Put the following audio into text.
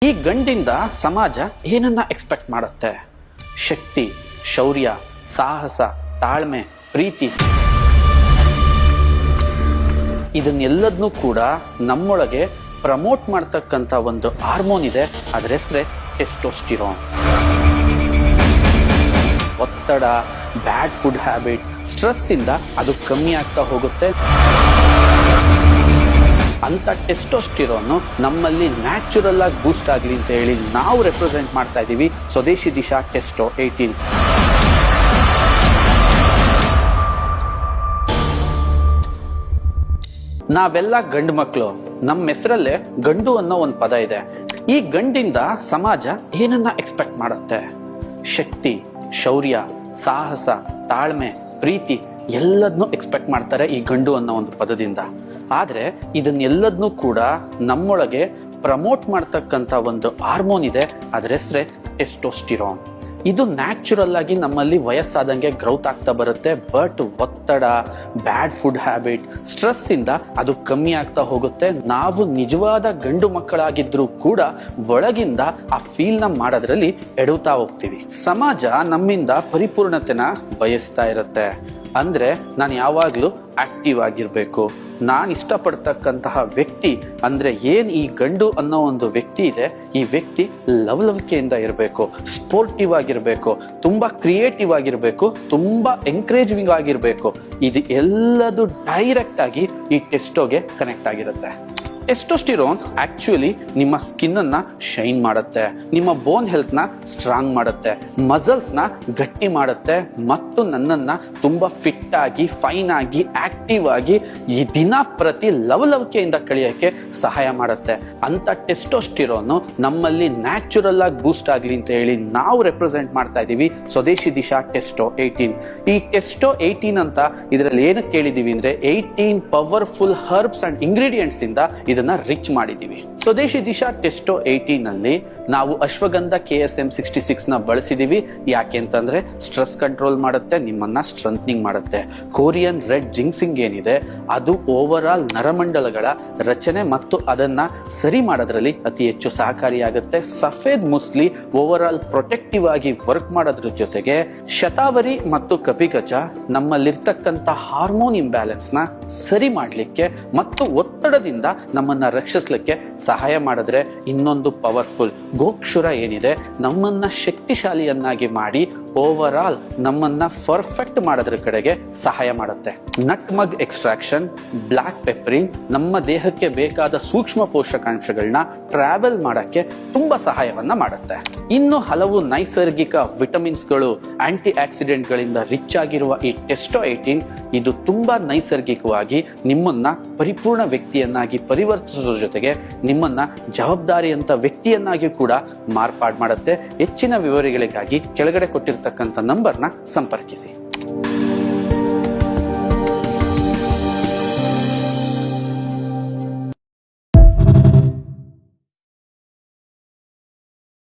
ಈ ಗಂಡಿಂದ ಸಮಾಜ ಏನನ್ನ ಎಕ್ಸ್ಪೆಕ್ಟ್ ಮಾಡುತ್ತೆ? ಶಕ್ತಿ, ಶೌರ್ಯ, ಸಾಹಸ, ತಾಳ್ಮೆ, ಪ್ರೀತಿ, ಇದನ್ನೆಲ್ಲದನ್ನೂ ಕೂಡ ನಮ್ಮೊಳಗೆ ಪ್ರಮೋಟ್ ಮಾಡ್ತಕ್ಕಂಥ ಒಂದು ಹಾರ್ಮೋನ್ ಇದೆ. ಅದರ ಹೆಸರೇ ಟೆಸ್ಟೋಸ್ಟಿರೋನ್. ಒತ್ತಡ, ಬ್ಯಾಡ್ ಫುಡ್ ಹ್ಯಾಬಿಟ್, ಸ್ಟ್ರೆಸ್ ಇಂದ ಅದು ಕಮ್ಮಿ ಆಗ್ತಾ ಹೋಗುತ್ತೆ. ಅಂತ ಟೆಸ್ಟೋಸ್ಟಿರೋನ್ ನಮ್ಮಲ್ಲಿ ನ್ಯಾಚುರಲ್ ಆಗಿ ಬೂಸ್ಟ್ ಆಗಲಿ ಅಂತ ಹೇಳಿ ನಾವು ರೆಪ್ರೆಸೆಂಟ್ ಮಾಡ್ತಾ ಇದ್ದೀವಿ ಸ್ವದೇಶಿ ದಿಶಾ ಟೆಸ್ಟೋ 18. ನಾವೆಲ್ಲ ಗಂಡು ಮಕ್ಕಳು, ನಮ್ಮ ಹೆಸರಲ್ಲೇ ಗಂಡು ಅನ್ನೋ ಒಂದು ಪದ ಇದೆ. ಈ ಗಂಡಿಂದ ಸಮಾಜ ಏನನ್ನ ಎಕ್ಸ್ಪೆಕ್ಟ್ ಮಾಡುತ್ತೆ? ಶಕ್ತಿ, ಶೌರ್ಯ, ಸಾಹಸ, ತಾಳ್ಮೆ, ಪ್ರೀತಿ ಎಲ್ಲದನ್ನೂ ಎಕ್ಸ್ಪೆಕ್ಟ್ ಮಾಡ್ತಾರೆ ಈ ಗಂಡು ಅನ್ನೋ ಒಂದು ಪದದಿಂದ. ಆದ್ರೆ ಇದನ್ನೆಲ್ಲದನ್ನೂ ಕೂಡ ನಮ್ಮೊಳಗೆ ಪ್ರಮೋಟ್ ಮಾಡ್ತಕ್ಕಂಥ ಒಂದು ಹಾರ್ಮೋನ್ ಇದೆ. ಅದರ ಹೆಸರೇ ಟೆಸ್ಟೋಸ್ಟಿರೋನ್. ಇದು ನ್ಯಾಚುರಲ್ ಆಗಿ ನಮ್ಮಲ್ಲಿ ವಯಸ್ಸಾದಂಗೆ ಗ್ರೌತ್ ಆಗ್ತಾ ಬರುತ್ತೆ. ಬಟ್ ಒತ್ತಡ, ಬ್ಯಾಡ್ ಫುಡ್ ಹ್ಯಾಬಿಟ್, ಸ್ಟ್ರೆಸ್ ಇಂದ ಅದು ಕಮ್ಮಿ ಆಗ್ತಾ ಹೋಗುತ್ತೆ. ನಾವು ನಿಜವಾದ ಗಂಡು ಮಕ್ಕಳಾಗಿದ್ರು ಕೂಡ ಒಳಗಿಂದ ಆ ಫೀಲ್ ನ ಮಾಡೋದ್ರಲ್ಲಿ ಎಡುತ್ತಾ ಹೋಗ್ತೀವಿ. ಸಮಾಜ ನಮ್ಮಿಂದ ಪರಿಪೂರ್ಣತೆನ ಬಯಸ್ತಾ ಇರುತ್ತೆ. ಅಂದ್ರೆ ನಾನು ಯಾವಾಗ್ಲೂ ಆಕ್ಟಿವ್ ಆಗಿರ್ಬೇಕು, ನಾನು ಇಷ್ಟಪಡ್ತಕ್ಕಂತಹ ವ್ಯಕ್ತಿ ಅಂದ್ರೆ ಏನ್ ಈ ಗಂಡು ಅನ್ನೋ ಒಂದು ವ್ಯಕ್ತಿ ಇದೆ, ಈ ವ್ಯಕ್ತಿ ಲವಲವಿಕೆಯಿಂದ ಇರಬೇಕು, ಸ್ಪೋರ್ಟಿವ್ ಆಗಿರ್ಬೇಕು, ತುಂಬಾ ಕ್ರಿಯೇಟಿವ್ ಆಗಿರ್ಬೇಕು, ತುಂಬಾ ಎಂಕರೇಜಿಂಗ್ ಆಗಿರ್ಬೇಕು. ಇದು ಎಲ್ಲದು ಡೈರೆಕ್ಟ್ ಆಗಿ ಈ ಟೆಸ್ಟೋಗೆ ಕನೆಕ್ಟ್ ಆಗಿರುತ್ತೆ. ಟೆಸ್ಟೋಸ್ಟಿರೋನ್ ಆಕ್ಚುಲಿ ನಿಮ್ಮ ಸ್ಕಿನ್ ಅನ್ನ ಶೈನ್ ಮಾಡುತ್ತೆ, ನಿಮ್ಮ ಬೋನ್ ಹೆಲ್ತ್ ನ ಸ್ಟ್ರಾಂಗ್ ಮಾಡುತ್ತೆ, ಮಸಲ್ಸ್ ನ ಗಟ್ಟಿ ಮಾಡುತ್ತೆ, ಮತ್ತು ನನ್ನನ್ನ ತುಂಬಾ ಫಿಟ್ ಆಗಿ, ಫೈನ್ ಆಗಿ, ಆಕ್ಟಿವ್ ಆಗಿ ಈ ದಿನ ಪ್ರತಿ ಲವಲವಿಕೆಯಿಂದ ಕಳೆಯಕ್ಕೆ ಸಹಾಯ ಮಾಡುತ್ತೆ. ಅಂತ ಟೆಸ್ಟೋಸ್ಟಿರೋನ್ ನಮ್ಮಲ್ಲಿ ನ್ಯಾಚುರಲ್ ಆಗಿ ಬೂಸ್ಟ್ ಆಗ್ಲಿ ಅಂತ ಹೇಳಿ ನಾವು ರೆಪ್ರೆಸೆಂಟ್ ಮಾಡ್ತಾ ಇದೀವಿ ಸ್ವದೇಶಿ ದಿಶಾ ಟೆಸ್ಟೋ 18. ಈ ಟೆಸ್ಟೋ 18 ಅಂತ ಇದರಲ್ಲಿ ಏನಕ್ಕೆ ಕೇಳಿದೀವಿ ಅಂದ್ರೆ 18 ಪವರ್ಫುಲ್ ಹರ್ಬ್ಸ್ ಅಂಡ್ ಇಂಗ್ರೀಡಿಯೆಂಟ್ಸ್ ಇಂದ ಇದನ್ನ ರಿಚ್ ಮಾಡಿದೀವಿ. ಸ್ವದೇಶಿ ದಿಶಾ ಟೆಸ್ಟೋ 18 ನಲ್ಲಿ ನಾವು ಅಶ್ವಗಂಧ KSM 66 ನ ಬಳಸಿದೀವಿ. ಯಾಕೆ ಅಂತಂದ್ರೆ ಸ್ಟ್ರೆಸ್ ಕಂಟ್ರೋಲ್ ಮಾಡುತ್ತೆ, ನಿಮ್ಮನ್ನ ಸ್ಟ್ರೆಂಥನಿಂಗ್ ಮಾಡುತ್ತೆ. ಕೊರಿಯನ್ ರೆಡ್ ಜಿಂಕ್ಸಿಂಗ್ ಏನಿದೆ ಅದು ಓವರ್ ಆಲ್ ನರಮಂಡಲಗಳ ರಚನೆ ಮತ್ತು ಅದನ್ನ ಸರಿ ಮಾಡೋದ್ರಲ್ಲಿ ಅತಿ ಹೆಚ್ಚು ಸಹಕಾರಿಯಾಗುತ್ತೆ. ಸಫೇದ್ ಮುಸ್ಲಿ ಓವರ್ ಆಲ್ ಪ್ರೊಟೆಕ್ಟಿವ್ ಆಗಿ ವರ್ಕ್ ಮಾಡೋದ್ರ ಜೊತೆಗೆ ಶತಾವರಿ ಮತ್ತು ಕಪಿಗಜ ನಮ್ಮಲ್ಲಿರ್ತಕ್ಕಂಥ ಹಾರ್ಮೋನ್ ಇಂಬ್ಯಾಲೆನ್ಸ್ ನ ಸರಿ ಮಾಡ್ಲಿಕ್ಕೆ ಮತ್ತು ಒತ್ತಡದಿಂದ ನಮ್ಮನ್ನ ರಕ್ಷಿಸ್ಲಿಕ್ಕೆ ಸಹಾಯ ಮಾಡಿದ್ರೆ, ಇನ್ನೊಂದು ಪವರ್ಫುಲ್ ಗೋಕ್ಷುರ ಏನಿದೆ ನಮ್ಮನ್ನ ಶಕ್ತಿಶಾಲಿಯನ್ನಾಗಿ ಮಾಡಿ ಓವರ್ ಆಲ್ ನಮ್ಮನ್ನ ಪರ್ಫೆಕ್ಟ್ ಮಾಡೋದ್ರ ಕಡೆಗೆ ಸಹಾಯ ಮಾಡುತ್ತೆ. ನಟ್ಮಗ್ ಎಕ್ಸ್ಟ್ರಾಕ್ಷನ್, ಬ್ಲಾಕ್ ಪೆಪ್ಪರಿಂಗ್ ನಮ್ಮ ದೇಹಕ್ಕೆ ಬೇಕಾದ ಸೂಕ್ಷ್ಮ ಪೋಷಕಾಂಶಗಳನ್ನ ಟ್ರಾವೆಲ್ ಮಾಡಕ್ಕೆ ತುಂಬಾ ಸಹಾಯವನ್ನ ಮಾಡುತ್ತೆ. ಇನ್ನು ಹಲವು ನೈಸರ್ಗಿಕ ವಿಟಮಿನ್ಸ್ಗಳು, ಆಂಟಿ ಆಕ್ಸಿಡೆಂಟ್ ಗಳಿಂದ ರಿಚ್ ಆಗಿರುವ ಈ ಟೆಸ್ಟೋ 18 ಇದು ತುಂಬಾ ನೈಸರ್ಗಿಕವಾಗಿ ನಿಮ್ಮನ್ನ ಪರಿಪೂರ್ಣ ವ್ಯಕ್ತಿಯನ್ನಾಗಿ ಪರಿವರ್ತಿಸೋದ್ರ ಜೊತೆಗೆ ನಿಮ್ಮನ್ನ ಜವಾಬ್ದಾರಿಯಂತ ವ್ಯಕ್ತಿಯನ್ನಾಗಿ ಕೂಡ ಮಾರ್ಪಾಡು ಮಾಡುತ್ತೆ. ಹೆಚ್ಚಿನ ವಿವರಗಳಿಗಾಗಿ ಕೆಳಗಡೆ ಕೊಟ್ಟಿರ್ತಕ್ಕಂಥ ನಂಬರ್ನ ಸಂಪರ್ಕಿಸಿ.